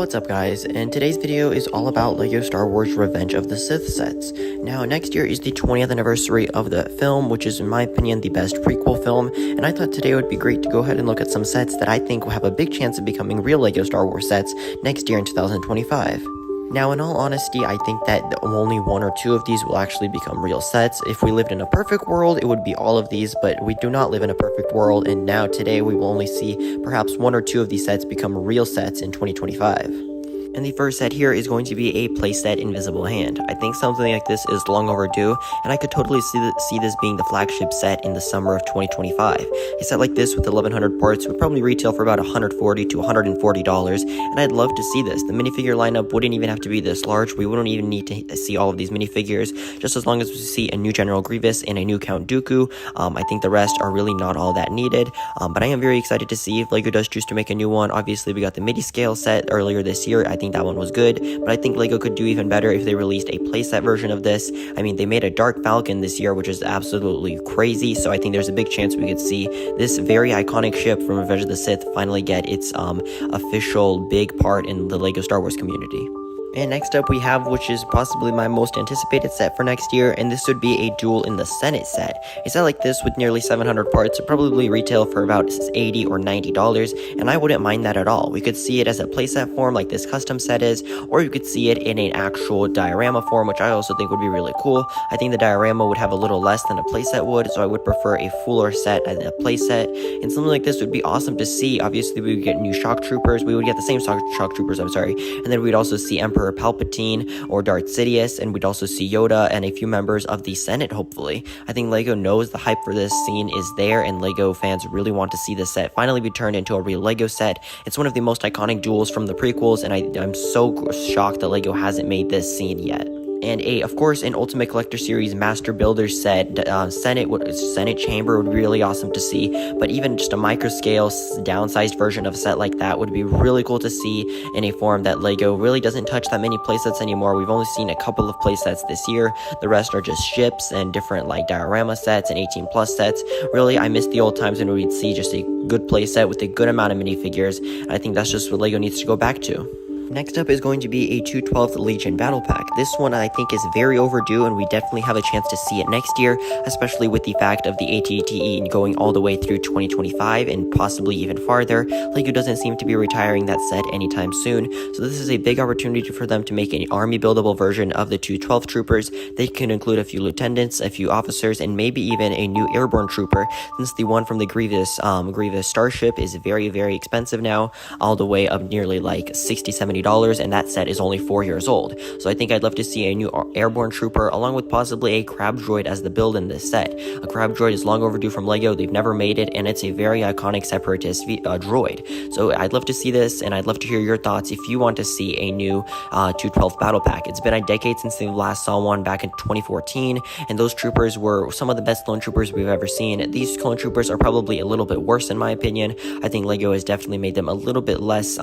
What's up guys, and today's video is all about LEGO Star Wars Revenge of the Sith sets. Now next year is the 20th anniversary of the film, which is in my opinion the best prequel film, and I thought today would be great to go ahead and look at some sets that I think will have a big chance of becoming real LEGO Star Wars sets next year in 2025. Now, in all honesty, I think that only one or two of these will actually become real sets. If we lived in a perfect world, it would be all of these, but we do not live in a perfect world, and now today we will only see perhaps one or two of these sets become real sets in 2025. And the first set here is going to be a playset Invisible Hand. I think something like this is long overdue, and I could totally see this being the flagship set in the summer of 2025. A set like this with 1100 parts would probably retail for about $140 to $140, and I'd love to see this. The minifigure lineup wouldn't even have to be this large. We wouldn't even need to see all of these minifigures, just as long as we see a new General Grievous and a new Count Dooku. I think the rest are really not all that needed, but I am very excited to see if LEGO does choose to make a new one. Obviously, we got the midi scale set earlier this year. I think that one was good, but I think LEGO could do even better if they released a playset version of this. I mean, they made a Dark Falcon this year, which is absolutely crazy, so I think there's a big chance we could see this very iconic ship from Revenge of the Sith finally get its official big part in the LEGO Star Wars community. And next up we have, which is possibly my most anticipated set for next year, and this would be a Duel in the Senate set. A set like this with nearly 700 parts would probably retail for about $80 or $90, and I wouldn't mind that at all. We could see it as a playset form like this custom set is, or you could see it in an actual diorama form, which I also think would be really cool. I think the diorama would have a little less than a playset would, so I would prefer a fuller set as a playset, and something like this would be awesome to see. Obviously we would get new shock troopers, we would get the same shock troopers, and then we'd also see Emperor Palpatine or Darth Sidious, and we'd also see Yoda and a few members of the Senate, hopefully. I think LEGO knows the hype for this scene is there, and LEGO fans really want to see this set finally be turned into a real LEGO set. It's one of the most iconic duels from the prequels, and I'm so shocked that LEGO hasn't made this scene yet. And of course, an Ultimate Collector Series Master Builder set, Senate Chamber would be really awesome to see, but even just a micro-scale, downsized version of a set like that would be really cool to see in a form that LEGO really doesn't touch that many playsets anymore. We've only seen a couple of playsets this year. The rest are just ships and different like diorama sets and 18+ sets. Really, I miss the old times when we'd see just a good playset with a good amount of minifigures, and I think that's just what LEGO needs to go back to. Next up is going to be a 212th Legion Battle Pack. This one I think is very overdue, and we definitely have a chance to see it next year, especially with the fact of the ATTE going all the way through 2025 and possibly even farther. LEGO doesn't seem to be retiring that set anytime soon, so this is a big opportunity for them to make an army buildable version of the 212 troopers. They can include a few lieutenants, a few officers, and maybe even a new airborne trooper, since the one from the Grievous starship is very, very expensive now, all the way up nearly like $60-70, and that set is only 4 years old. So I think I'd love to see a new airborne trooper, along with possibly a crab droid as the build in this set. A crab droid is long overdue from LEGO. They've never made it, and it's a very iconic separatist droid. So I'd love to see this, and I'd love to hear your thoughts if you want to see a new 212 battle pack. It's been a decade since they last saw one back in 2014, and those troopers were some of the best clone troopers we've ever seen. These clone troopers are probably a little bit worse in my opinion. I think LEGO has definitely made them a little bit less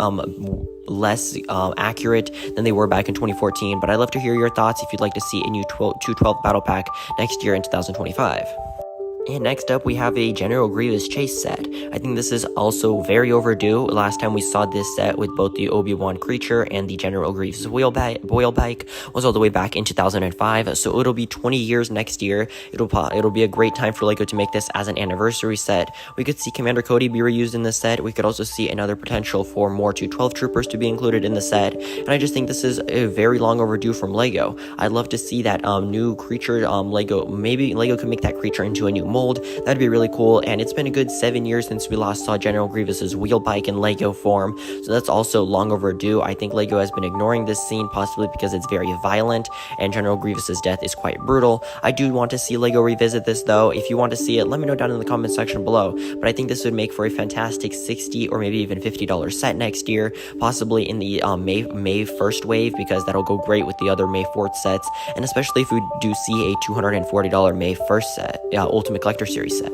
accurate than they were back in 2014, but I'd love to hear your thoughts if you'd like to see a new 212 battle pack next year in 2025. And next up, we have a General Grievous chase set. I think this is also very overdue. Last time we saw this set with both the Obi-Wan creature and the General Grievous boil bike was all the way back in 2005, so it'll be 20 years next year. It'll be a great time for LEGO to make this as an anniversary set. We could see Commander Cody be reused in this set. We could also see another potential for more 212 troopers to be included in the set, and I just think this is a very long overdue from LEGO. I'd love to see that new creature. Maybe LEGO could make that creature into a new mold. That'd be really cool, and it's been a good 7 years since we last saw General Grievous's wheel bike in LEGO form, so that's also long overdue. I think LEGO has been ignoring this scene, possibly because it's very violent, and General Grievous's death is quite brutal. I do want to see LEGO revisit this, though. If you want to see it, let me know down in the comment section below, but I think this would make for a fantastic $60 or maybe even $50 set next year, possibly in the May 1st wave, because that'll go great with the other May 4th sets, and especially if we do see a $240 May 1st set, Ultimate Collector Series set.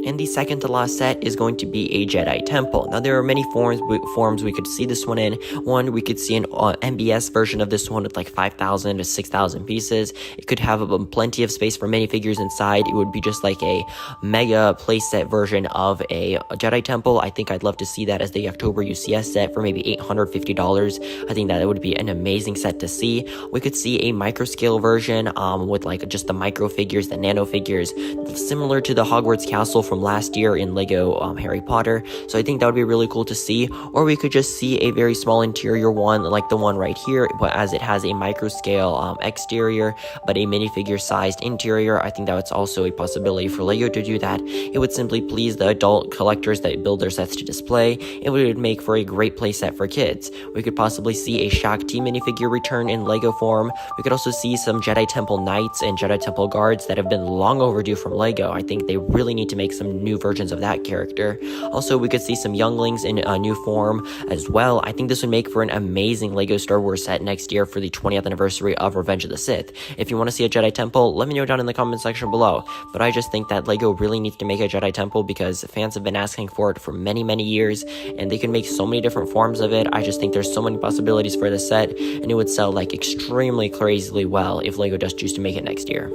And the second to last set is going to be a Jedi Temple. Now, there are many forms we could see this one in. One, we could see an MBS version of this one with like 5,000 to 6,000 pieces. It could have plenty of space for minifigures inside. It would be just like a mega playset version of a Jedi Temple. I think I'd love to see that as the October UCS set for maybe $850. I think that would be an amazing set to see. We could see a micro scale version with like just the micro figures, the nano figures, similar to the Hogwarts Castle from last year in Lego Harry Potter. So I think that would be really cool to see. Or we could just see a very small interior one like the one right here, but as it has a micro scale exterior but a minifigure sized interior. I think that's also a possibility for Lego to do that. It would simply please the adult collectors that build their sets to display. It would make for a great playset for kids. We could possibly see a Shakti minifigure return in Lego form. We could also see some Jedi Temple Knights and Jedi Temple Guards that have been long overdue from Lego. I think they really need to make some new versions of that character. Also, we could see some younglings in a new form as well. I think this would make for an amazing Lego Star Wars set next year for the 20th anniversary of Revenge of the Sith. If you want to see a Jedi Temple, let me know down in the comment section below. But I just think that Lego really needs to make a Jedi Temple because fans have been asking for it for many, many years, and they can make so many different forms of it. I just think there's so many possibilities for this set, and it would sell like extremely crazily well if Lego does choose to make it next year.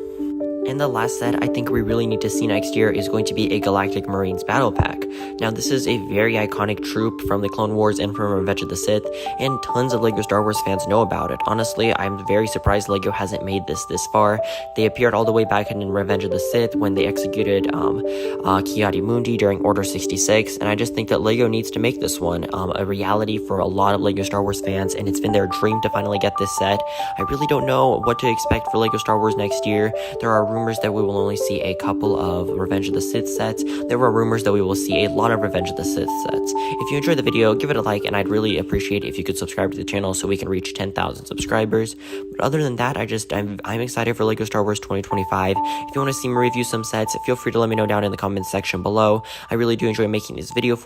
And the last set I think we really need to see next year is going to be a Galactic Marines Battle Pack. Now, this is a very iconic troop from the Clone Wars and from Revenge of the Sith, and tons of Lego Star Wars fans know about it. Honestly, I'm very surprised Lego hasn't made this far. They appeared all the way back in Revenge of the Sith when they executed Ki-Adi-Mundi during Order 66, and I just think that Lego needs to make this one a reality for a lot of Lego Star Wars fans, and it's been their dream to finally get this set. I really don't know what to expect for Lego Star Wars next year. There are rumors that we will only see a couple of Revenge of the Sith sets. There were rumors that we will see a lot of Revenge of the Sith sets. If you enjoyed the video, give it a like, and I'd really appreciate it if you could subscribe to the channel so we can reach 10,000 subscribers. But other than that, I'm excited for Lego Star Wars 2025. If you want to see me review some sets, feel free to let me know down in the comments section below. I really do enjoy making these videos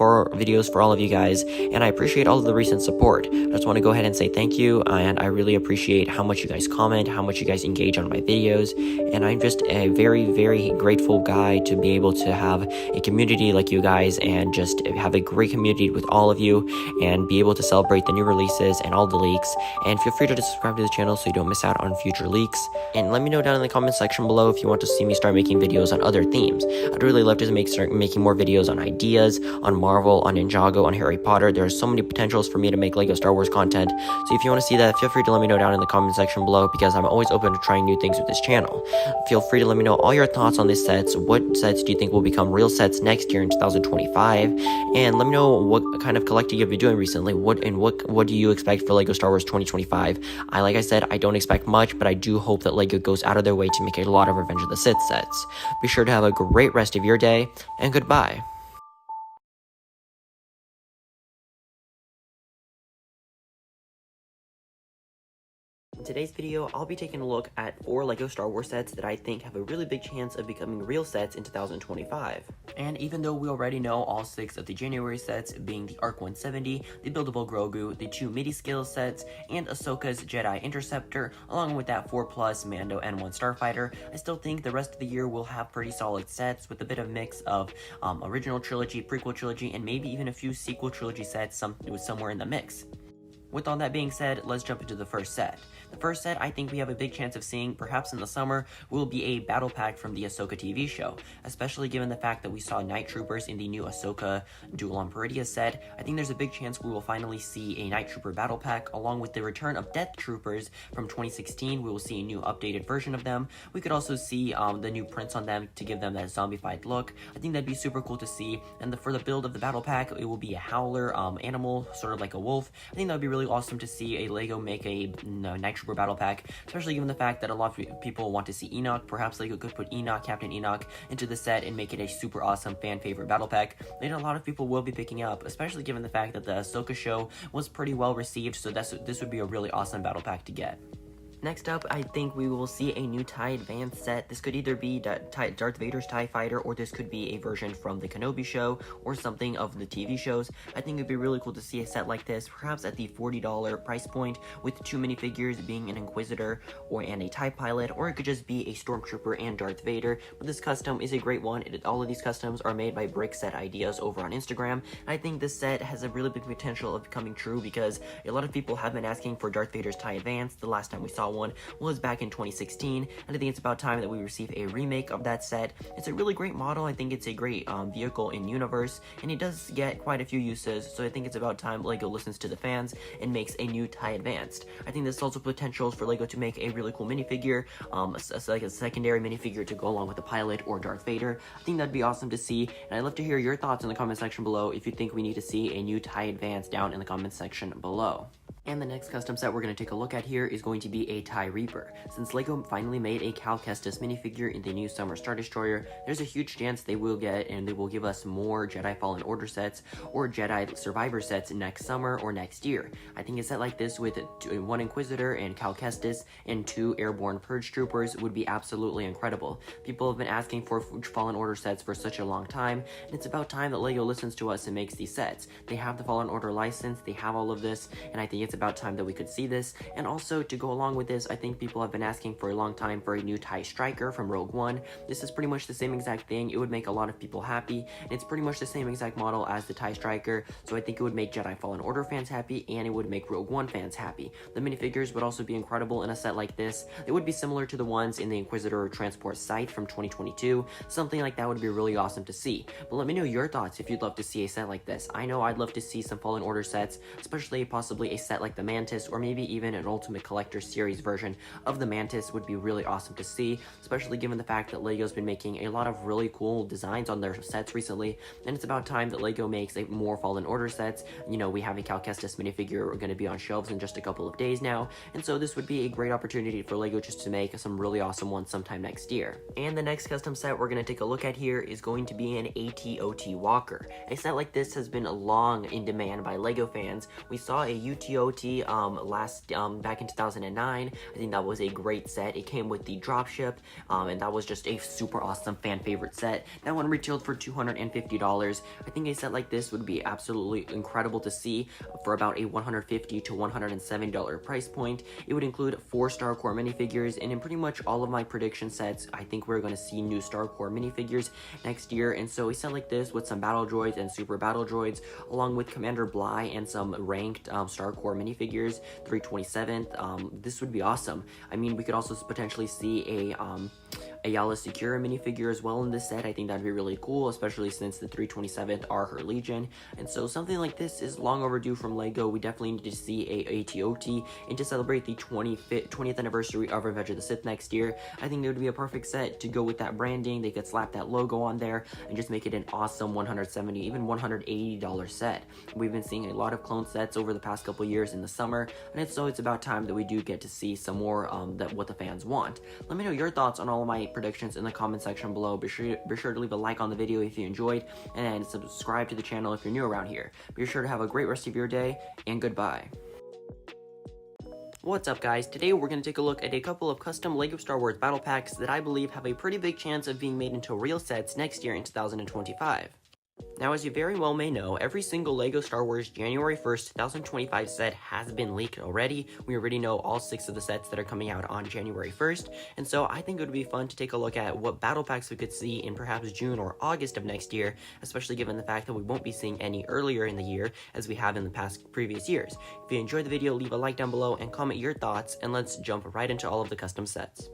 for all of you guys, and I appreciate all of the recent support. I just want to go ahead and say thank you, and I really appreciate how much you guys comment, how much you guys engage on my videos, and I'm just a very, very grateful guy to be able to have a community like you guys and just have a great community with all of you and be able to celebrate the new releases and all the leaks. And feel free to subscribe to the channel so you don't miss out on future leaks. And let me know down in the comment section below if you want to see me start making videos on other themes. I'd really love to start making more videos on ideas, on Marvel, on Ninjago, on Harry Potter. There are so many potentials for me to make Lego Star Wars content. So if you want to see that, feel free to let me know down in the comment section below because I'm always open to trying new things with this channel. Feel free to let me know all your thoughts on these sets. What sets do you think will become real sets next year in 2025? And let me know what kind of collecting you've been doing recently. What do you expect for Lego Star Wars 2025? Like I said, I don't expect much, but I do hope that Lego goes out of their way to make a lot of Revenge of the Sith sets. Be sure to have a great rest of your day, and goodbye. In today's video, I'll be taking a look at 4 Lego Star Wars sets that I think have a really big chance of becoming real sets in 2025. And even though we already know all 6 of the January sets, being the ARC 170, the Buildable Grogu, the 2 MIDI-scale sets, and Ahsoka's Jedi Interceptor, along with that 4+ Mando N1 Starfighter, I still think the rest of the year will have pretty solid sets with a bit of mix of original trilogy, prequel trilogy, and maybe even a few sequel trilogy sets somewhere in the mix. With all that being said, let's jump into the first set. The first set I think we have a big chance of seeing, perhaps in the summer, will be a battle pack from the Ahsoka TV show, especially given the fact that we saw Night Troopers in the new Ahsoka Duel on Peridia set. I think there's a big chance we will finally see a Night Trooper battle pack, along with the return of Death Troopers from 2016. We will see a new updated version of them. We could also see the new prints on them to give them that zombified look. I think that'd be super cool to see. And for the build of the battle pack, it will be a howler animal, sort of like a wolf. I think that would be really awesome to see a Lego make a Night Trooper battle pack, especially given the fact that a lot of people want to see Enoch. Perhaps Lego could put Captain Enoch into the set and make it a super awesome fan favorite battle pack that a lot of people will be picking up, especially given the fact that the Ahsoka show was pretty well received, so this would be a really awesome battle pack to get. Next up, I think we will see a new TIE Advanced set. This could either be Darth Vader's TIE Fighter, or this could be a version from the Kenobi show, or something of the TV shows. I think it'd be really cool to see a set like this, perhaps at the $40 price point, with 2 minifigures being an Inquisitor and a TIE Pilot, or it could just be a Stormtrooper and Darth Vader. But this custom is a great one. All of these customs are made by Brick Set Ideas over on Instagram. I think this set has a really big potential of becoming true, because a lot of people have been asking for Darth Vader's TIE Advanced. The last time we saw one was back in 2016, and I think it's about time that we receive a remake of that set. It's a really great model. I think it's a great vehicle in universe, and it does get quite a few uses, so I think it's about time LEGO listens to the fans and makes a new TIE Advanced. I think there's also potentials for LEGO to make a really cool minifigure, like a secondary minifigure to go along with the pilot or Darth Vader. I think that'd be awesome to see, and I'd love to hear your thoughts in the comment section below if you think we need to see a new TIE Advanced down in the comment section below. And the next custom set we're going to take a look at here is going to be a TIE Reaper. Since LEGO finally made a Cal Kestis minifigure in the new Summer Star Destroyer, there's a huge chance they will give us more Jedi Fallen Order sets or Jedi Survivor sets next summer or next year. I think a set like this with 1 Inquisitor and Cal Kestis and 2 Airborne Purge Troopers would be absolutely incredible. People have been asking for Fallen Order sets for such a long time, and it's about time that LEGO listens to us and makes these sets. They have the Fallen Order license, they have all of this, and I think it's about time that we could see this. And also, to go along with this, I think people have been asking for a long time for a new TIE Striker from Rogue One. This is pretty much the same exact thing. It would make a lot of people happy, and it's pretty much the same exact model as the TIE Striker, so I think it would make Jedi Fallen Order fans happy, and it would make Rogue One fans happy. The minifigures would also be incredible in a set like this. It would be similar to the ones in the Inquisitor Transport site from 2022. Something like that would be really awesome to see. But let me know your thoughts if you'd love to see a set like this. I know I'd love to see some Fallen Order sets, especially possibly a set like the Mantis, or maybe even an Ultimate Collector Series version of the Mantis would be really awesome to see, especially given the fact that LEGO's been making a lot of really cool designs on their sets recently, and it's about time that LEGO makes more Fallen Order sets. You know, we have a Cal Kestis minifigure going to be on shelves in just a couple of days now, and so this would be a great opportunity for LEGO just to make some really awesome ones sometime next year. And the next custom set we're going to take a look at here is going to be an AT-OT Walker. A set like this has been long in demand by LEGO fans. We saw a UT-OT back in 2009. I think that was a great set. It came with the dropship, and that was just a super awesome fan favorite set. That one retailed for $250. I think a set like this would be absolutely incredible to see for about a $150 to $170 price point. It would include 4 Star Core minifigures, and in pretty much all of my prediction sets, I think we're going to see new Star Core minifigures next year. And so a set like this with some battle droids and super battle droids, along with Commander Bly and some ranked Star Core minifigures, 327th, this would be awesome. I mean, we could also potentially see a Yala Secura minifigure as well in this set. I think that'd be really cool, especially since the 327th are her Legion. And so something like this is long overdue from LEGO. We definitely need to see a AT-OT, and to celebrate the 20th anniversary of Revenge of the Sith next year, I think it would be a perfect set to go with that branding. They could slap that logo on there and just make it an awesome $170, even $180 set. We've been seeing a lot of clone sets over the past couple years in the summer, and it's about time that we do get to see some more what the fans want. Let me know your thoughts on all of my predictions in the comment section below. Be sure to leave a like on the video if you enjoyed, and subscribe to the channel if you're new around here. Be sure to have a great rest of your day, and goodbye. What's up, guys? Today we're going to take a look at a couple of custom LEGO Star Wars battle packs that I believe have a pretty big chance of being made into real sets next year in 2025. Now, as you very well may know, every single LEGO Star Wars January 1st, 2025 set has been leaked already. We already know all 6 of the sets that are coming out on January 1st, and so I think it would be fun to take a look at what battle packs we could see in perhaps June or August of next year, especially given the fact that we won't be seeing any earlier in the year as we have in the previous years. If you enjoyed the video, leave a like down below and comment your thoughts, and let's jump right into all of the custom sets.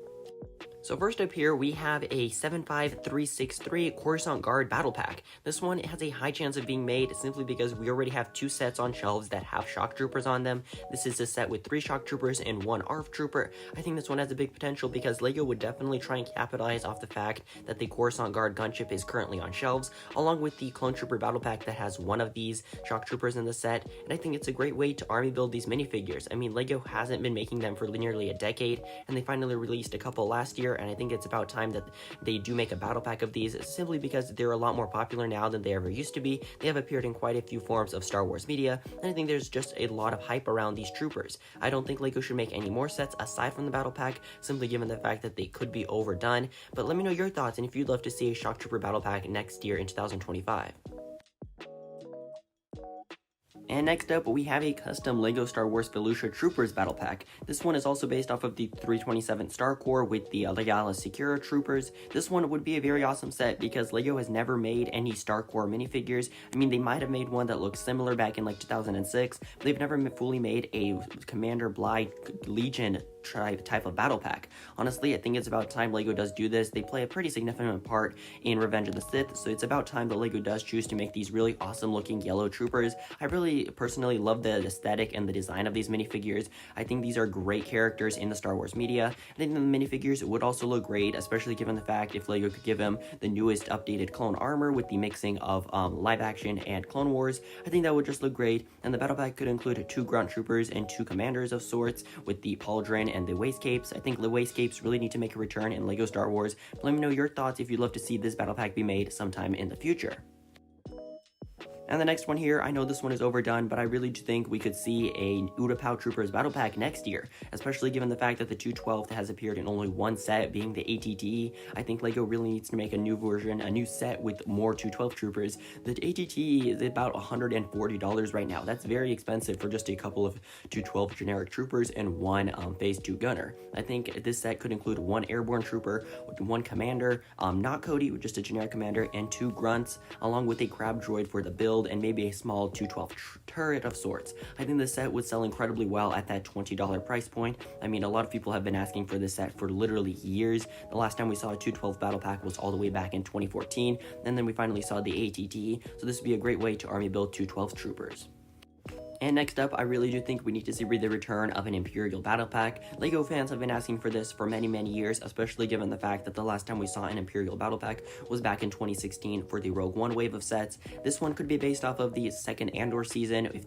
So first up here, we have a 75363 Coruscant Guard Battle Pack. This one has a high chance of being made simply because we already have 2 sets on shelves that have Shock Troopers on them. This is a set with 3 Shock Troopers and 1 ARF Trooper. I think this one has a big potential because LEGO would definitely try and capitalize off the fact that the Coruscant Guard gunship is currently on shelves, along with the Clone Trooper Battle Pack that has 1 of these Shock Troopers in the set, and I think it's a great way to army build these minifigures. I mean, LEGO hasn't been making them for nearly a decade, and they finally released a couple last year year, and I think it's about time that they do make a battle pack of these, simply because they're a lot more popular now than they ever used to be. They have appeared in quite a few forms of Star Wars media, and I think there's just a lot of hype around these troopers. I don't think LEGO should make any more sets aside from the battle pack, simply given the fact that they could be overdone. But let me know your thoughts, and if you'd love to see a Shock Trooper battle pack next year in 2025. And next up, we have a custom LEGO Star Wars Felucia Troopers battle pack. This one is also based off of the 327 Star Corps with the Legala Secura Troopers. This one would be a very awesome set because LEGO has never made any Star Corps minifigures. I mean, they might have made one that looks similar back in like 2006, but they've never fully made a Commander Bly Legion type of battle pack. Honestly, I think it's about time LEGO does do this. They play a pretty significant part in Revenge of the Sith, so it's about time that LEGO does choose to make these really awesome looking yellow troopers. I really personally love the aesthetic and the design of these minifigures. I think these are great characters in the Star Wars media. I think the minifigures would also look great, especially given the fact if LEGO could give them the newest updated clone armor with the mixing of live action and Clone Wars. I think that would just look great, and the battle pack could include 2 grunt troopers and 2 commanders of sorts with the pauldron and the wastegapes. I think the wastegapes really need to make a return in LEGO Star Wars. But let me know your thoughts if you'd love to see this battle pack be made sometime in the future. And the next one here, I know this one is overdone, but I really do think we could see a Utapau Troopers battle pack next year, especially given the fact that the 212 has appeared in only one set, being the ATT. I think LEGO really needs to make a new version, a new set with more 212 Troopers. The ATT is about $140 right now. That's very expensive for just a couple of 212 generic troopers and one Phase 2 gunner. I think this set could include 1 airborne trooper, 1 commander, not Cody, just a generic commander, and 2 grunts, along with a crab droid for the build, and maybe a small 212 turret of sorts. I think this set would sell incredibly well at that $20 price point. I mean, a lot of people have been asking for this set for literally years. The last time we saw a 212 battle pack was all the way back in 2014, and then we finally saw the ATT, so this would be a great way to army build 212 troopers. And next up, I really do think we need to see the return of an Imperial battle pack. LEGO fans have been asking for this for many years, especially given the fact that the last time we saw an Imperial battle pack was back in 2016 for the Rogue One wave of sets. This one could be based off of the second Andor season if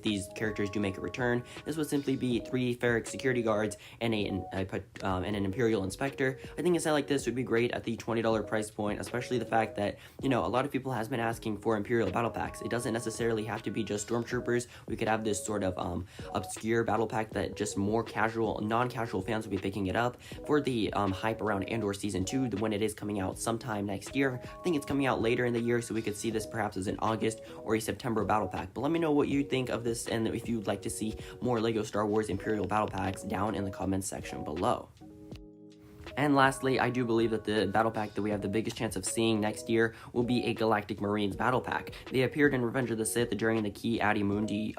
these characters do make a return. This would simply be 3 Ferric security guards and an Imperial inspector. I think a set like this would be great at the $20 price point, especially the fact that, you know, a lot of people has been asking for Imperial battle packs. It doesn't necessarily have to be just Stormtroopers. We could have this sort of obscure battle pack that just more casual, non-casual fans will be picking it up for the hype around Andor Season 2 when it is coming out sometime next year. I think it's coming out later in the year, so we could see this perhaps as an August or a September battle pack. But let me know what you think of this, and if you'd like to see more LEGO Star Wars Imperial battle packs down in the comments section below. And lastly, I do believe that the battle pack that we have the biggest chance of seeing next year will be a Galactic Marines battle pack. They appeared in Revenge of the Sith during the key Adi Mundi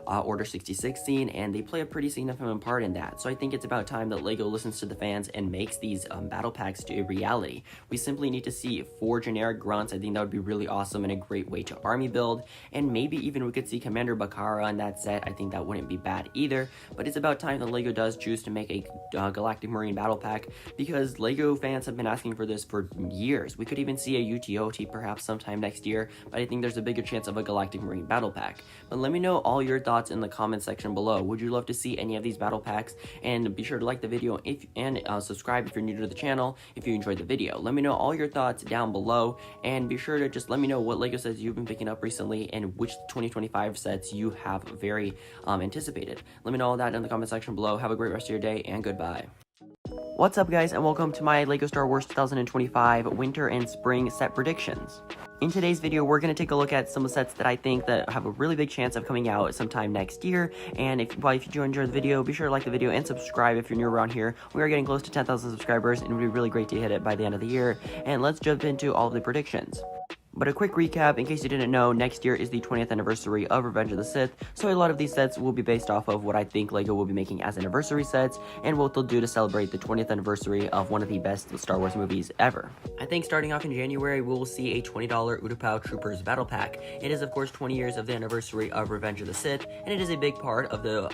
Order 66 scene, and they play a pretty significant part in that. So I think it's about time that LEGO listens to the fans and makes these battle packs to a reality. We simply need to see 4 generic grunts. I think that would be really awesome and a great way to army build, and maybe even we could see Commander Bakara in that set. I think that wouldn't be bad either, but it's about time that LEGO does choose to make a Galactic Marine battle pack, because LEGO fans have been asking for this for years. We could even see a UTOT perhaps sometime next year, but I think there's a bigger chance of a Galactic Marine battle pack. But let me know all your thoughts in the comment section below. Would you love to see any of these battle packs? And be sure to like the video and subscribe if you're new to the channel if you enjoyed the video. Let me know all your thoughts down below, and be sure to just let me know what LEGO sets you've been picking up recently and which 2025 sets you have very anticipated. Let me know all that in the comment section below. Have a great rest of your day, and goodbye. What's up, guys, and welcome to my LEGO Star Wars 2025 winter and spring set predictions. In today's video, we're going to take a look at some of the sets that I think that have a really big chance of coming out sometime next year. And if you do enjoy the video, be sure to like the video and subscribe if you're new around here. We are getting close to 10,000 subscribers, and it would be really great to hit it by the end of the year. And let's jump into all of the predictions. But a quick recap, in case you didn't know, next year is the 20th anniversary of Revenge of the Sith, so a lot of these sets will be based off of what I think LEGO will be making as anniversary sets, and what they'll do to celebrate the 20th anniversary of one of the best Star Wars movies ever. I think starting off in January, we will see a $20 Utapau Troopers Battle Pack. It is, of course, 20 years of the anniversary of Revenge of the Sith, and it is a big part of the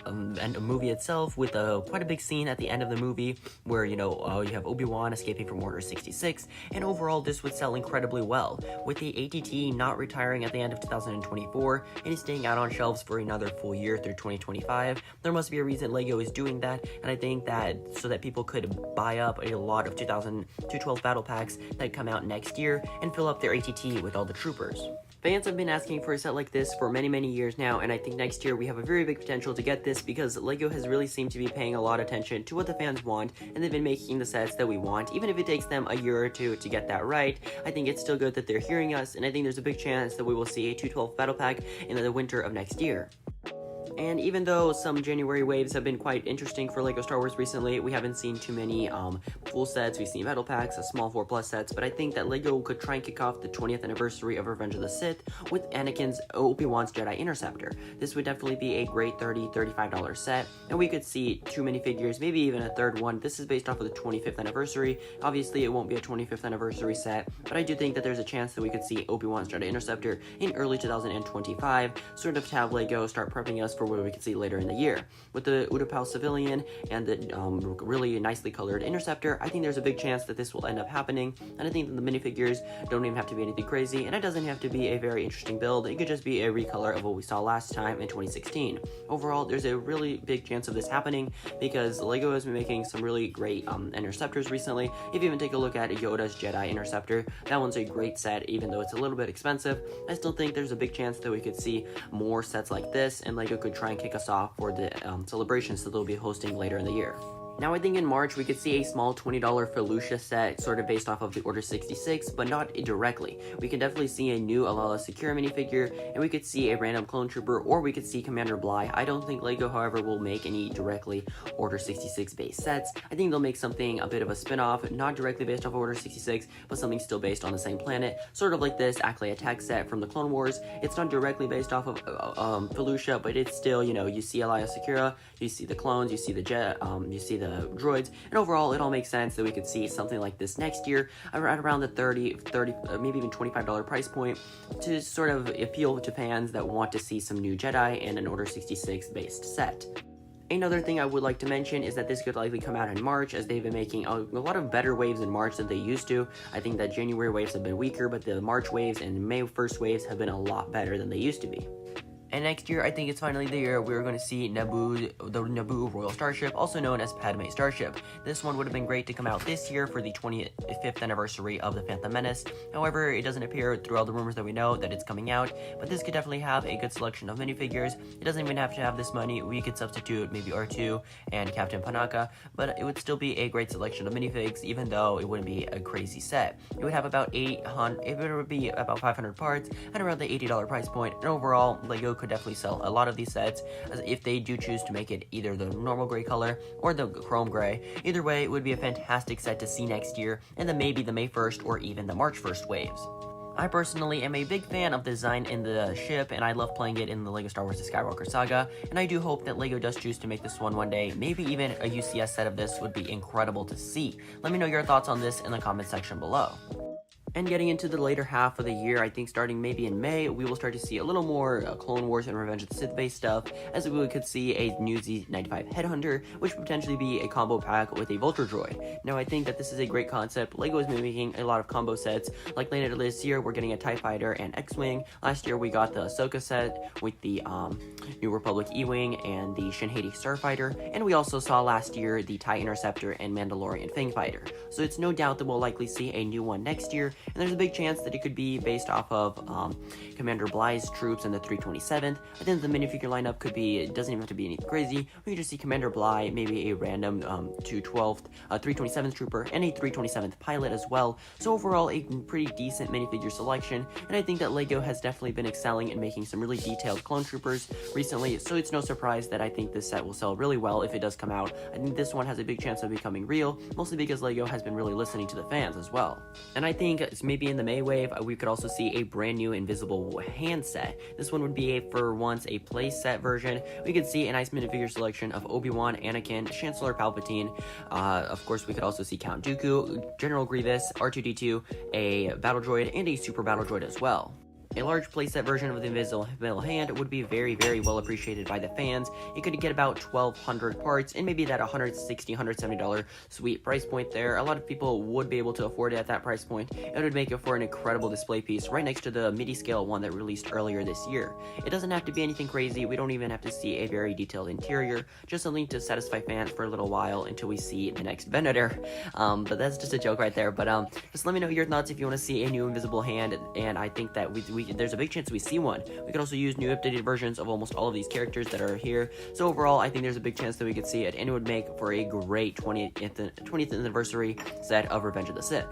movie itself, with quite a big scene at the end of the movie, where, you have Obi-Wan escaping from Order 66, and overall, this would sell incredibly well. With the ATT not retiring at the end of 2024 and is staying out on shelves for another full year through 2025. There must be a reason LEGO is doing that, and I think that so that people could buy up a lot of 212 battle packs that come out next year and fill up their ATT with all the troopers. Fans have been asking for a set like this for many years now, and I think next year we have a very big potential to get this because LEGO has really seemed to be paying a lot of attention to what the fans want, and they've been making the sets that we want. Even if it takes them a year or two to get that right, I think it's still good that they're hearing us, and I think there's a big chance that we will see a 212 battle pack in the winter of next year. And even though some January waves have been quite interesting for LEGO Star Wars recently, we haven't seen too many full sets. We've seen battle packs, small 4+ sets, but I think that LEGO could try and kick off the 20th anniversary of Revenge of the Sith with Anakin's Obi-Wan's Jedi Interceptor. This would definitely be a great $35 set, and we could see 2 minifigures, maybe even a third one. This is based off of the 25th anniversary. Obviously, it won't be a 25th anniversary set, but I do think that there's a chance that we could see Obi-Wan's Jedi Interceptor in early 2025, sort of to have LEGO start prepping us for what we can see later in the year. With the Utapau Civilian and the really nicely colored Interceptor, I think there's a big chance that this will end up happening, and I think that the minifigures don't even have to be anything crazy, and it doesn't have to be a very interesting build. It could just be a recolor of what we saw last time in 2016. Overall, there's a really big chance of this happening because LEGO has been making some really great Interceptors recently. If you even take a look at Yoda's Jedi Interceptor, that one's a great set, even though it's a little bit expensive. I still think there's a big chance that we could see more sets like this, and LEGO could try and kick us off for the celebrations that they'll be hosting later in the year. Now I think in March we could see a small $20 Felucia set sort of based off of the Order 66, but not directly. We can definitely see a new Alala Secura minifigure, and we could see a random clone trooper, or we could see Commander Bly. I don't think LEGO, however, will make any directly Order 66 based sets. I think they'll make something a bit of a spin-off, not directly based off of Order 66, but something still based on the same planet, sort of like this Acklay Attack set from the Clone Wars. It's not directly based off of Felucia, but it's still, you know, you see Alaya Secura, you see the clones, you see the you see the droids, and overall it all makes sense that we could see something like this next year at around the $30, maybe even $25 price point to sort of appeal to fans that want to see some new Jedi and an Order 66 based set. Another thing I would like to mention is that this could likely come out in March, as they've been making a lot of better waves in March than they used to. I think that January waves have been weaker, but the March waves and May 1st waves have been a lot better than they used to be. And next year, I think it's finally the year we're going to see Naboo, the Naboo Royal Starship, also known as Padme Starship. This one would have been great to come out this year for the 25th anniversary of The Phantom Menace. However, it doesn't appear through all the rumors that we know that it's coming out, but this could definitely have a good selection of minifigures. It doesn't even have to have this money. We could substitute maybe R2 and Captain Panaka, but it would still be a great selection of minifigs, even though it wouldn't be a crazy set. It would have about 500 parts at around the $80 price point, and overall, LEGO could definitely sell a lot of these sets, as if they do choose to make it either the normal gray color or the chrome gray. Either way, it would be a fantastic set to see next year, and then maybe the May 1st or even the March 1st waves. I personally am a big fan of the design in the ship, and I love playing it in the LEGO Star Wars The Skywalker Saga, and I do hope that LEGO does choose to make this one day. Maybe even a UCS set of this would be incredible to see. Let me know your thoughts on this in the comment section below. And getting into the later half of the year, I think starting maybe in May, we will start to see a little more Clone Wars and Revenge of the Sith based stuff, as we could see a new Z95 Headhunter, which would potentially be a combo pack with a Vulture Droid. Now, I think that this is a great concept. LEGO has been making a lot of combo sets, like later this year, we're getting a TIE Fighter and X-Wing. Last year, we got the Ahsoka set with the New Republic E-Wing and the Shin-Hati Starfighter, and we also saw last year the TIE Interceptor and Mandalorian Fang Fighter. So it's no doubt that we'll likely see a new one next year, and there's a big chance that it could be based off of Commander Bly's troops in the 327th. I think the minifigure lineup could be, it doesn't even have to be anything crazy. We could just see Commander Bly, maybe a random 327th trooper, and a 327th pilot as well. So overall, a pretty decent minifigure selection, and I think that LEGO has definitely been excelling in making some really detailed clone troopers recently, so it's no surprise that I think this set will sell really well if it does come out. I think this one has a big chance of becoming real, mostly because LEGO has been really listening to the fans as well. And I think it's maybe in the May wave, we could also see a brand new invisible hand set. This one would be for once a play set version. We could see a nice minifigure selection of Obi-Wan, Anakin, Chancellor Palpatine. Of course, we could also see Count Dooku, General Grievous, R2-D2, a battle droid, and a super battle droid as well. A large playset version of the Invisible Hand would be very, very well appreciated by the fans. It could get about 1,200 parts, and maybe that $160, $170 sweet price point there. A lot of people would be able to afford it at that price point. It would make it for an incredible display piece right next to the MIDI scale one that released earlier this year. It doesn't have to be anything crazy. We don't even have to see a very detailed interior, just something to satisfy fans for a little while until we see the next Venator. But that's just a joke right there. But just let me know your thoughts if you want to see a new Invisible Hand, and I think that there's a big chance we see one. We could also use new updated versions of almost all of these characters that are here. So overall, I think there's a big chance that we could see it, and it would make for a great 20th anniversary set of Revenge of the Sith.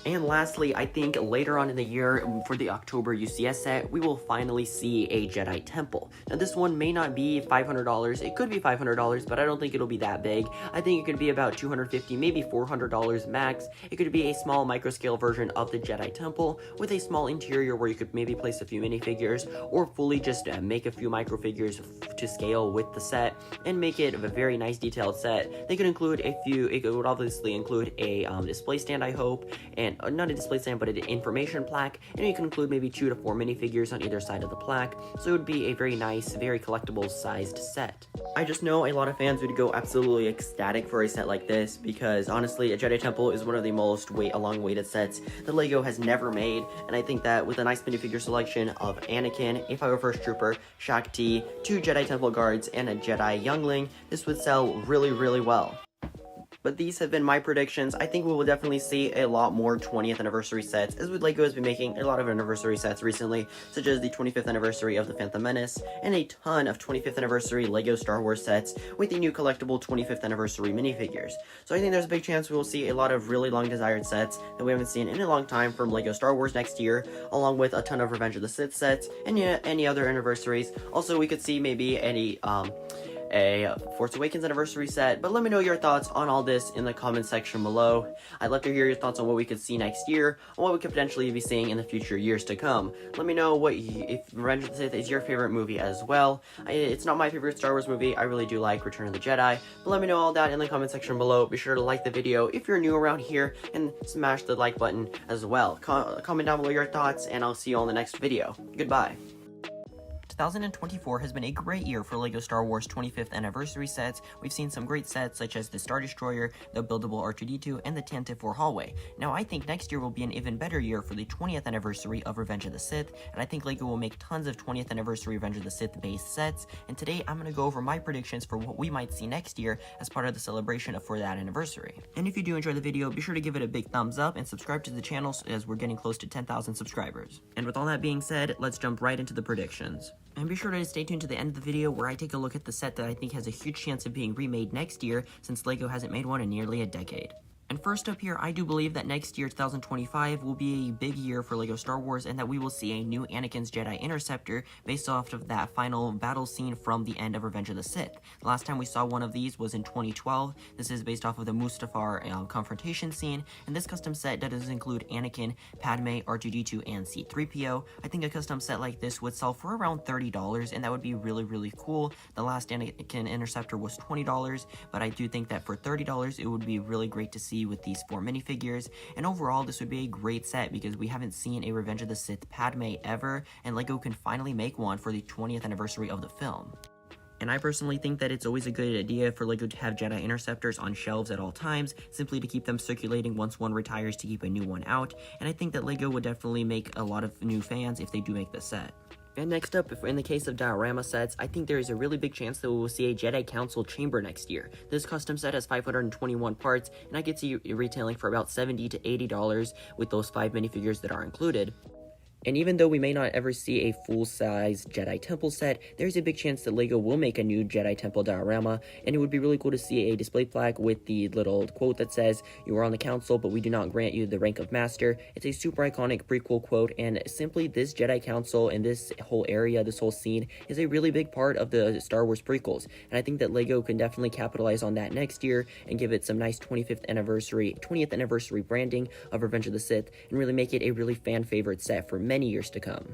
And lastly, I think later on in the year, for the October UCS set, we will finally see a Jedi Temple. Now this one may not be $500, it could be $500, but I don't think it'll be that big. I think it could be about $250, maybe $400 max. It could be a small microscale version of the Jedi Temple with a small interior where you could maybe place a few minifigures, or fully just make a few microfigures to scale with the set and make it a very nice detailed set. They could include it would obviously include a display stand, I hope, and not a display stand, but an information plaque, and you can include maybe 2 to 4 minifigures on either side of the plaque, so it would be a very nice, very collectible sized set. I just know a lot of fans would go absolutely ecstatic for a set like this, because honestly, a Jedi Temple is one of the most long-awaited sets that LEGO has never made, and I think that with a nice minifigure selection of Anakin, a 501st Trooper, Shaak Ti, 2 Jedi Temple guards, and a Jedi Youngling, this would sell really, really well. But these have been my predictions. I think we will definitely see a lot more 20th anniversary sets, as LEGO has been making a lot of anniversary sets recently, such as the 25th anniversary of The Phantom Menace, and a ton of 25th anniversary LEGO Star Wars sets with the new collectible 25th anniversary minifigures. So I think there's a big chance we will see a lot of really long desired sets that we haven't seen in a long time from LEGO Star Wars next year, along with a ton of Revenge of the Sith sets, and any other anniversaries. Also, we could see maybe a Force Awakens anniversary set, but let me know your thoughts on all this in the comment section below. I'd love to hear your thoughts on what we could see next year, and what we could potentially be seeing in the future years to come. Let me know if Revenge of the Sith is your favorite movie as well. It's not my favorite Star Wars movie. I really do like Return of the Jedi, but let me know all that in the comment section below. Be sure to like the video if you're new around here, and smash the like button as well. Comment down below your thoughts, and I'll see you all in the next video. Goodbye. 2024 has been a great year for LEGO Star Wars 25th anniversary sets. We've seen some great sets such as the Star Destroyer, the buildable R2-D2, and the Tantive 4 hallway. Now I think next year will be an even better year for the 20th anniversary of Revenge of the Sith, and I think LEGO will make tons of 20th anniversary Revenge of the Sith based sets, and today I'm going to go over my predictions for what we might see next year as part of the celebration for that anniversary. And if you do enjoy the video, be sure to give it a big thumbs up and subscribe to the channel as we're getting close to 10,000 subscribers. And with all that being said, let's jump right into the predictions. And be sure to stay tuned to the end of the video where I take a look at the set that I think has a huge chance of being remade next year, since LEGO hasn't made one in nearly a decade. And first up here, I do believe that next year, 2025, will be a big year for LEGO Star Wars, and that we will see a new Anakin's Jedi Interceptor based off of that final battle scene from the end of Revenge of the Sith. The last time we saw one of these was in 2012. This is based off of the Mustafar confrontation scene, and this custom set does include Anakin, Padme, R2-D2, and C-3PO. I think a custom set like this would sell for around $30, and that would be really, really cool. The last Anakin Interceptor was $20, but I do think that for $30, it would be really great to see with these 4 minifigures, and overall this would be a great set because we haven't seen a Revenge of the Sith Padme ever, and LEGO can finally make one for the 20th anniversary of the film. And I personally think that it's always a good idea for LEGO to have Jedi Interceptors on shelves at all times, simply to keep them circulating once one retires to keep a new one out, and I think that LEGO would definitely make a lot of new fans if they do make the set. And next up, in the case of diorama sets, I think there is a really big chance that we will see a Jedi Council chamber next year. This custom set has 521 parts, and I could see it retailing for about $70 to $80 with those 5 minifigures that are included. And even though we may not ever see a full-size Jedi Temple set, there's a big chance that LEGO will make a new Jedi Temple diorama, and it would be really cool to see a display plaque with the little quote that says, "You are on the council, but we do not grant you the rank of master." It's a super iconic prequel quote, and simply this Jedi Council and this whole area, this whole scene, is a really big part of the Star Wars prequels, and I think that LEGO can definitely capitalize on that next year and give it some nice 20th anniversary branding of Revenge of the Sith, and really make it a really fan favorite set for many years to come.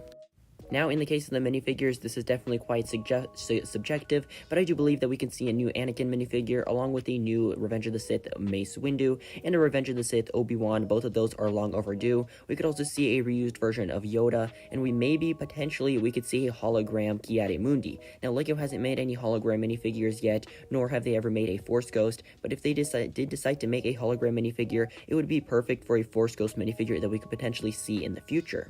Now, in the case of the minifigures, this is definitely quite subjective, but I do believe that we can see a new Anakin minifigure, along with a new Revenge of the Sith Mace Windu, and a Revenge of the Sith Obi-Wan. Both of those are long overdue. We could also see a reused version of Yoda, and potentially, we could see a hologram Ki-Adi-Mundi. Now, LEGO hasn't made any hologram minifigures yet, nor have they ever made a Force Ghost, but if they did decide to make a hologram minifigure, it would be perfect for a Force Ghost minifigure that we could potentially see in the future.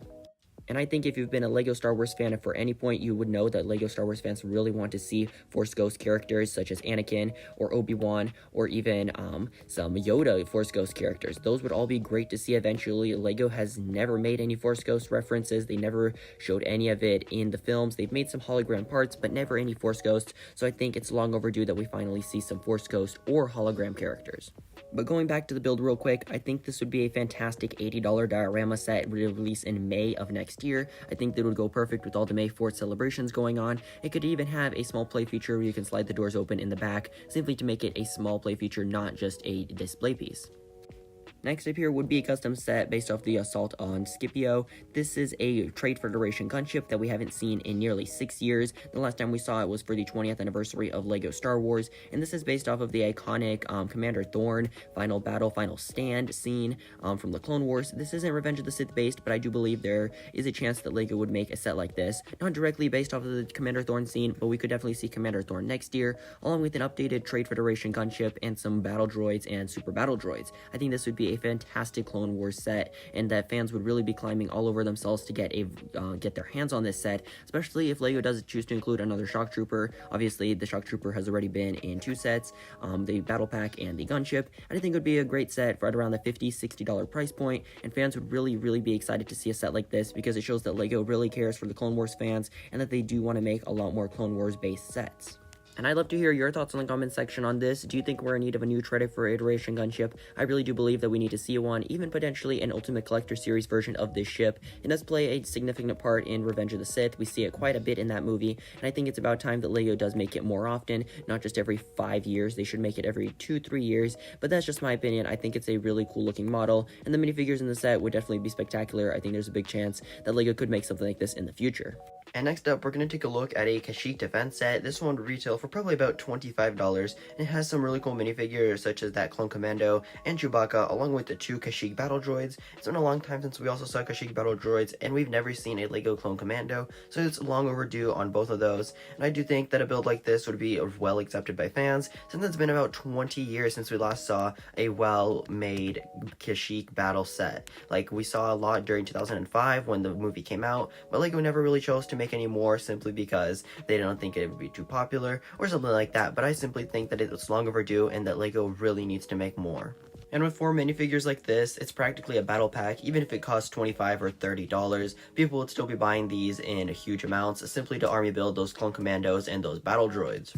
And I think if you've been a LEGO Star Wars fan for any point, you would know that LEGO Star Wars fans really want to see Force Ghost characters such as Anakin or Obi-Wan, or even some Yoda Force Ghost characters. Those would all be great to see eventually. LEGO has never made any Force Ghost references. They never showed any of it in the films. They've made some hologram parts, but never any Force Ghosts. So I think it's long overdue that we finally see some Force Ghost or hologram characters. But going back to the build real quick, I think this would be a fantastic $80 diorama set released in May of next year. I think that would go perfect with all the May 4th celebrations going on. It could even have a small play feature where you can slide the doors open in the back, simply to make it a small play feature, not just a display piece. Next up here would be a custom set based off the Assault on Scipio. This is a Trade Federation gunship that we haven't seen in nearly 6 years. The last time we saw it was for the 20th anniversary of LEGO Star Wars, and this is based off of the iconic Commander Thorn Final Battle, Final Stand scene from the Clone Wars. This isn't Revenge of the Sith based, but I do believe there is a chance that LEGO would make a set like this. Not directly based off of the Commander Thorn scene, but we could definitely see Commander Thorn next year, along with an updated Trade Federation gunship and some battle droids and super battle droids. I think this would be a fantastic Clone Wars set, and that fans would really be climbing all over themselves to get their hands on this set, especially if LEGO does choose to include another Shock Trooper. Obviously, the Shock Trooper has already been in 2 sets, the Battle Pack and the Gunship, and I think it would be a great set right around the $50-$60 price point, and fans would really be excited to see a set like this, because it shows that LEGO really cares for the Clone Wars fans, and that they do want to make a lot more Clone Wars based sets. And I'd love to hear your thoughts in the comment section on this. Do you think we're in need of a new Trade Federation gunship? I really do believe that we need to see one, even potentially an Ultimate Collector Series version of this ship. It does play a significant part in Revenge of the Sith. We see it quite a bit in that movie, and I think it's about time that LEGO does make it more often, not just every 5 years. They should make it every 2-3 years, but that's just my opinion. I think it's a really cool looking model, and the minifigures in the set would definitely be spectacular. I think there's a big chance that LEGO could make something like this in the future. And next up, we're going to take a look at a Kashyyyk defense set. This one would retail for probably about $25, and it has some really cool minifigures such as that Clone Commando and Chewbacca, along with the 2 Kashyyyk battle droids. It's been a long time since we also saw Kashyyyk battle droids, and we've never seen a LEGO Clone Commando, so it's long overdue on both of those. And I do think that a build like this would be well accepted by fans, since it's been about 20 years since we last saw a well-made Kashyyyk battle set. Like, we saw a lot during 2005 when the movie came out, but LEGO never really chose to make any more, simply because they don't think it would be too popular or something like that. But I simply think that it's long overdue, and that LEGO really needs to make more. And with 4 minifigures like this, it's practically a battle pack. Even if it costs $25 or $30, people would still be buying these in huge amounts, simply to army build those Clone Commandos and those battle droids.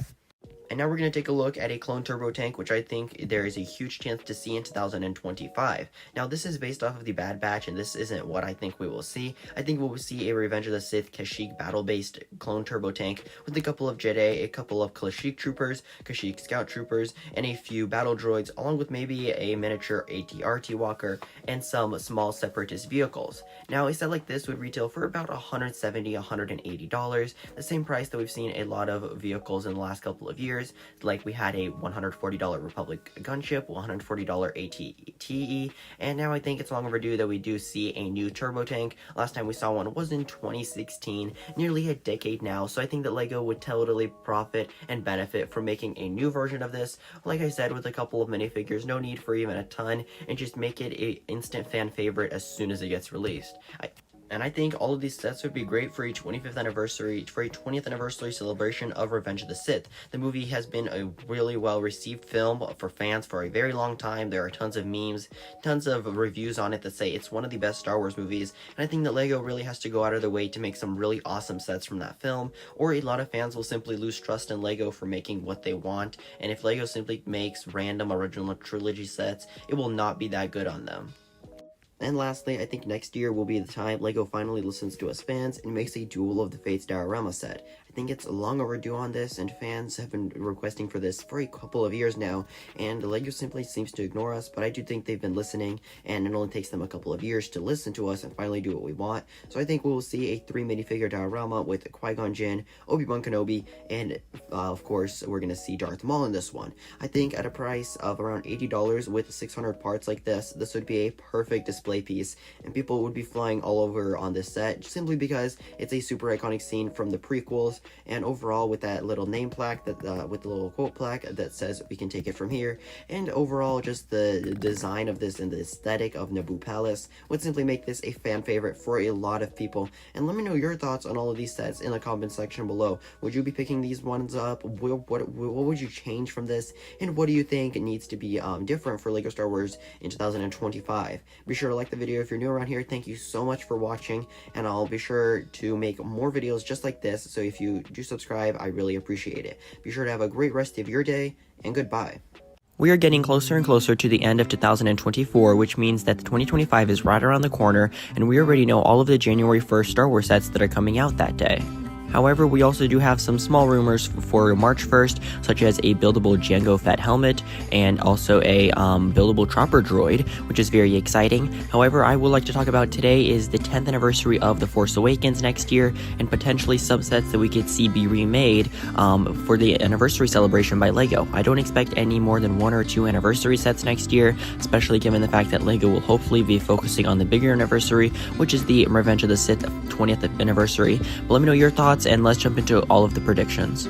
And now we're going to take a look at a clone turbo tank, which I think there is a huge chance to see in 2025. Now, this is based off of the Bad Batch, and this isn't what I think we will see. I think we will see a Revenge of the Sith Kashyyyk battle-based clone turbo tank with a couple of Jedi, a couple of Kashyyyk troopers, Kashyyyk scout troopers, and a few battle droids, along with maybe a miniature AT-RT walker and some small separatist vehicles. Now, a set like this would retail for about $170, $180, the same price that we've seen a lot of vehicles in the last couple of years. Like, we had a $140 Republic gunship, $140 AT-TE, and now I think it's long overdue that we do see a new turbo tank. Last time we saw one was in 2016, nearly a decade now, so I think that LEGO would totally profit and benefit from making a new version of this. Like I said, with a couple of minifigures, no need for even a ton, and just make it an instant fan favorite as soon as it gets released. And I think all of these sets would be great for a 20th anniversary celebration of Revenge of the Sith. The movie has been a really well received film for fans for a very long time. There are tons of memes, tons of reviews on it that say it's one of the best Star Wars movies, and I think that LEGO really has to go out of their way to make some really awesome sets from that film, or a lot of fans will simply lose trust in LEGO for making what they want, and if LEGO simply makes random original trilogy sets, it will not be that good on them. And lastly, I think next year will be the time LEGO finally listens to us fans and makes a Duel of the Fates diorama set. I think it's long overdue on this, and fans have been requesting for this for a couple of years now, and LEGO simply seems to ignore us, but I do think they've been listening, and it only takes them a couple of years to listen to us and finally do what we want. So I think we'll see a 3 minifigure diorama with Qui-Gon Jinn, Obi-Wan Kenobi, and of course we're gonna see Darth Maul in this one. I think at a price of around $80 with 600 parts like this would be a perfect display piece, and people would be flying all over on this set simply because it's a super iconic scene from the prequels, and overall with that little name plaque that with the little quote plaque that says we can take it from here, and overall just the design of this and the aesthetic of Naboo Palace would simply make this a fan favorite for a lot of people. And let me know your thoughts on all of these sets in the comment section below. Would you be picking these ones up? What would you change from this, and what do you think needs to be different for LEGO Star Wars in 2025? Be sure to like the video if you're new around here. Thank you so much for watching, and I'll be sure to make more videos just like this, so if you do subscribe, I really appreciate it. Be sure to have a great rest of your day, and goodbye. We are getting closer and closer to the end of 2024, which means that 2025 is right around the corner, and we already know all of the January 1st Star Wars sets that are coming out that day. However, we also do have some small rumors for March 1st, such as a buildable Jango Fett helmet, and also a buildable chopper droid, which is very exciting. However, I would like to talk about today is the 10th anniversary of The Force Awakens next year, and potentially some sets that we could see be remade for the anniversary celebration by LEGO. I don't expect any more than 1 or 2 anniversary sets next year, especially given the fact that LEGO will hopefully be focusing on the bigger anniversary, which is the Revenge of the Sith 20th anniversary. But let me know your thoughts, and let's jump into all of the predictions.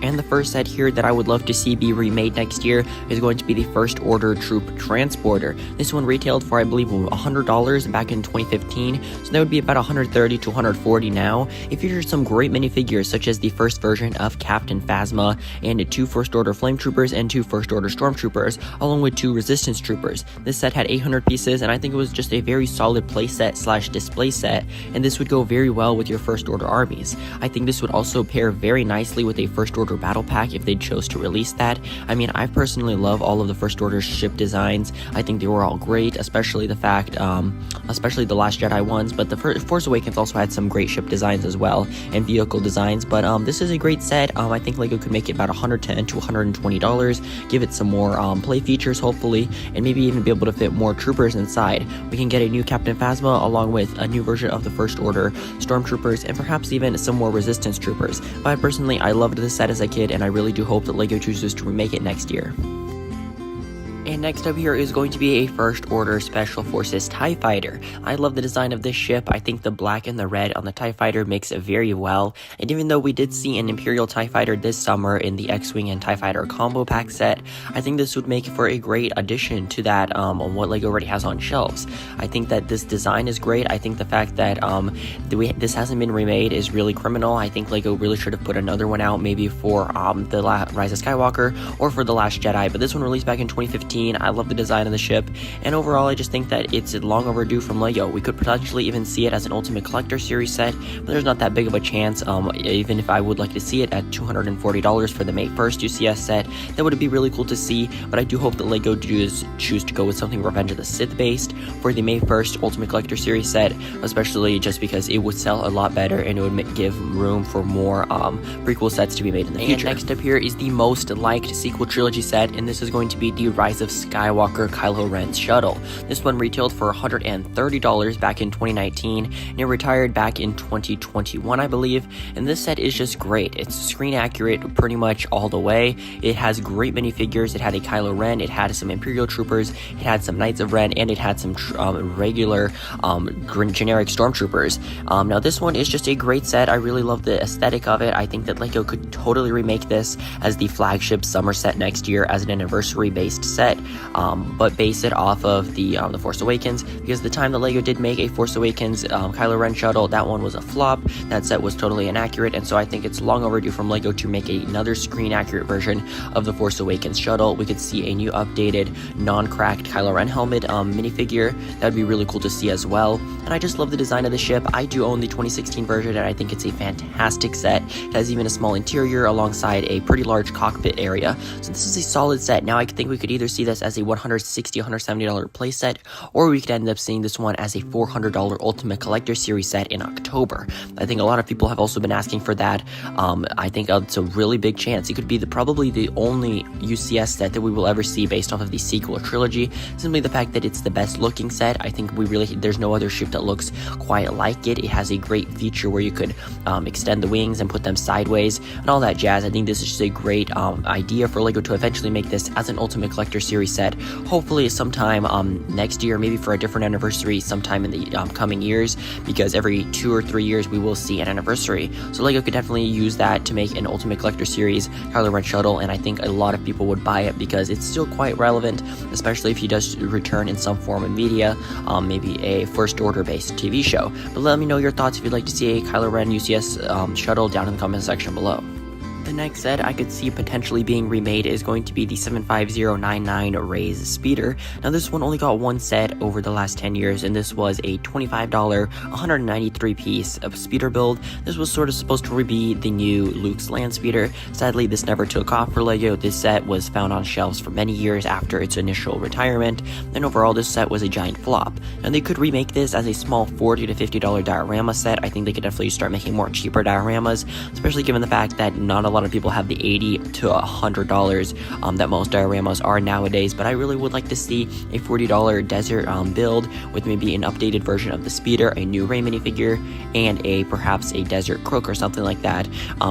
And the first set here that I would love to see be remade next year is going to be the First Order Troop Transporter. This one retailed for, I believe, $100 back in 2015, so that would be about $130 to $140 now. It features some great minifigures, such as the first version of Captain Phasma, and 2 First Order Flame Troopers and 2 First Order Stormtroopers, along with 2 Resistance Troopers. This set had 800 pieces, and I think it was just a very solid playset slash display set, and this would go very well with your First Order armies. I think this would also pair very nicely with a First Order battle pack if they chose to release that. I mean, I personally love all of the First Order ship designs. I think they were all great, especially the Last Jedi ones, but the Force Awakens also had some great ship designs as well, and vehicle designs. But this is a great set. I think LEGO could make it about $110 to $120, give it some more play features hopefully, and maybe even be able to fit more troopers inside. We can get a new Captain Phasma along with a new version of the First Order Stormtroopers, and perhaps even some more Resistance Troopers. But personally, I loved this set as a kid, and I really do hope that LEGO chooses to remake it next year. And next up here is going to be a First Order Special Forces TIE Fighter. I love the design of this ship. I think the black and the red on the TIE Fighter mix it very well. And even though we did see an Imperial TIE Fighter this summer in the X-Wing and TIE Fighter combo pack set, I think this would make for a great addition to that on what LEGO already has on shelves. I think that this design is great. I think the fact that this hasn't been remade is really criminal. I think LEGO really should have put another one out, maybe for the Rise of Skywalker or for The Last Jedi, but this one released back in 2015. I love the design of the ship, and overall I just think that it's long overdue from LEGO. We could potentially even see it as an Ultimate Collector Series set, but there's not that big of a chance. Even if I would like to see it at $240 for the May 1st UCS set, that would be really cool to see, but I do hope that LEGO choose to go with something Revenge of the Sith based for the May 1st Ultimate Collector Series set, especially just because it would sell a lot better and it would give room for more prequel sets to be made in the future. And next up here is the most liked sequel trilogy set, and this is going to be the Rise of Skywalker Kylo Ren's shuttle. This one retailed for $130 back in 2019, and it retired back in 2021, I believe. And this set is just great. It's screen accurate pretty much all the way. It has great minifigures. It had a Kylo Ren, it had some Imperial Troopers, it had some Knights of Ren, and it had some regular generic Stormtroopers. Now this one is just a great set. I really love the aesthetic of it. I think that LEGO could totally remake this as the flagship summer set next year as an anniversary based set, but base it off of the Force Awakens, because the time that LEGO did make a Force Awakens Kylo Ren shuttle, that one was a flop. That set was totally inaccurate, and so I think it's long overdue from LEGO to make another screen accurate version of the Force Awakens shuttle. We could see a new updated non-cracked Kylo Ren helmet minifigure. That would be really cool to see as well. And I just love the design of the ship. I do own the 2016 version, and I think it's a fantastic set. It has even a small interior alongside a pretty large cockpit area, so this is a solid set. Now I think we could either see see this as a $160, $170 playset, or we could end up seeing this one as a $400 Ultimate Collector Series set in October. I think a lot of people have also been asking for that. I think it's a really big chance. It could be probably the only UCS set that we will ever see based off of the sequel trilogy. Simply the fact that it's the best looking set. I think there's no other ship that looks quite like it. It has a great feature where you could extend the wings and put them sideways and all that jazz. I think this is just a great idea for LEGO to eventually make this as an Ultimate Collector Series set. Hopefully sometime next year, maybe for a different anniversary sometime in the coming years, because every 2 or 3 years we will see an anniversary. So LEGO could definitely use that to make an Ultimate Collector Series Kylo Ren shuttle, and I think a lot of people would buy it because it's still quite relevant, especially if he does return in some form of media, maybe a First Order based TV show. But let me know your thoughts if you'd like to see a Kylo Ren UCS shuttle down in the comment section below. The next set I could see potentially being remade is going to be the 75099 Rey's Speeder. Now this one only got one set over the last 10 years, and this was a $25, 193 piece of speeder build. This was sort of supposed to be the new Luke's land speeder. Sadly, this never took off for LEGO. This set was found on shelves for many years after its initial retirement, and overall this set was a giant flop. And they could remake this as a small $40 to $50 diorama set. I think they could definitely start making more cheaper dioramas, especially given the fact that not a lot of people have the $80 to $100 that most dioramas are nowadays. But I really would like to see a $40 desert build with maybe an updated version of the speeder, a new Rey minifigure, and perhaps a desert crook or something like that,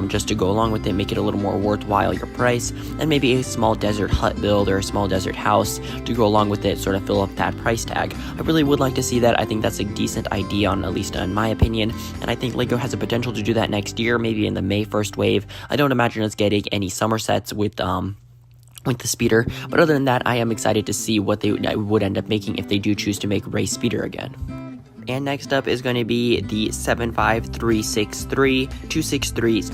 just to go along with it, make it a little more worthwhile your price, and maybe a small desert hut build or a small desert house to go along with it, sort of fill up that price tag. I really would like to see that. I think that's a decent idea, at least in my opinion, and I think LEGO has the potential to do that next year, maybe in the May 1st wave. I don't imagine us getting any summer sets with the speeder, but other than that, I am excited to see what they would end up making if they do choose to make Rey Speeder again. And next up is going to be the 75363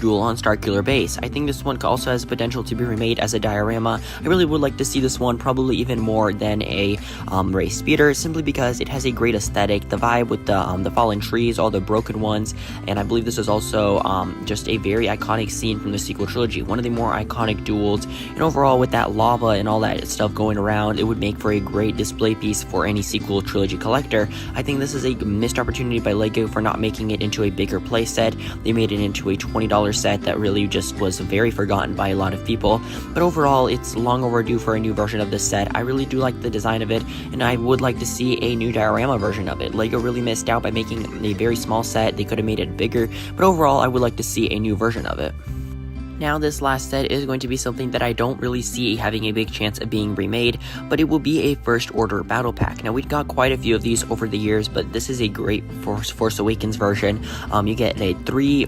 dual on Starkiller base. I think this one also has potential to be remade as a diorama. I really would like to see this one, probably even more than a Rey Speeder, simply because it has a great aesthetic, the vibe with the fallen trees, all the broken ones, and I believe this is also just a very iconic scene from the sequel trilogy, one of the more iconic duels, and overall with that lava and all that stuff going around, it would make for a great display piece for any sequel trilogy collector. I think this is a missed opportunity by LEGO for not making it into a bigger playset. They made it into a $20 set that really just was very forgotten by a lot of people, but overall it's long overdue for a new version of this set. I really do like the design of it, and I would like to see a new diorama version of it. LEGO really missed out by making a very small set. They could have made it bigger, but overall I would like to see a new version of it. Now this last set is going to be something that I don't really see having a big chance of being remade, but it will be a First Order battle pack. Now we've got quite a few of these over the years, but this is a great Force Awakens version. You get three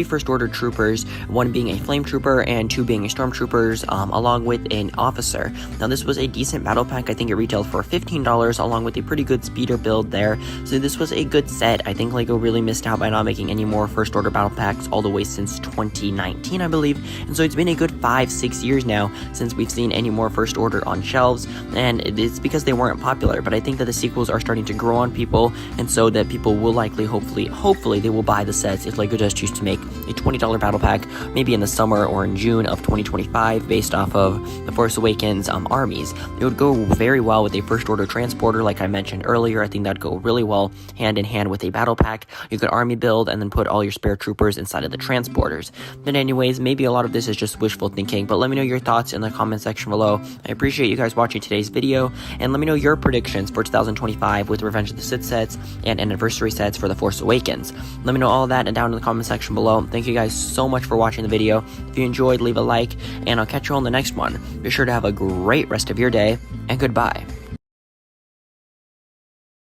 First Order troopers, one being a flame trooper and two being stormtroopers, along with an officer. Now this was a decent battle pack. I think it retailed for $15 along with a pretty good speeder build there. So this was a good set. I think LEGO really missed out by not making any more First Order battle packs all the way since 2019, I believe. And so it's been a good 5-6 years now since we've seen any more First Order on shelves, and it's because they weren't popular. But I think that the sequels are starting to grow on people, and so that people will likely, hopefully they will buy the sets if LEGO does choose to make a $20 battle pack, maybe in the summer or in June of 2025, based off of the Force Awakens armies. It would go very well with a First Order transporter, like I mentioned earlier. I think that'd go really well hand in hand with a battle pack. You could army build and then put all your spare troopers inside of the transporters. But anyways, maybe a lot of this is just wishful thinking, but let me know your thoughts in the comment section below. I appreciate you guys watching today's video, and let me know your predictions for 2025 with Revenge of the Sith sets and anniversary sets for The Force Awakens. Let me know all of that and down in the comment section below. Thank you guys so much for watching the video. If you enjoyed, leave a like, and I'll catch you on the next one. Be sure to have a great rest of your day, and goodbye.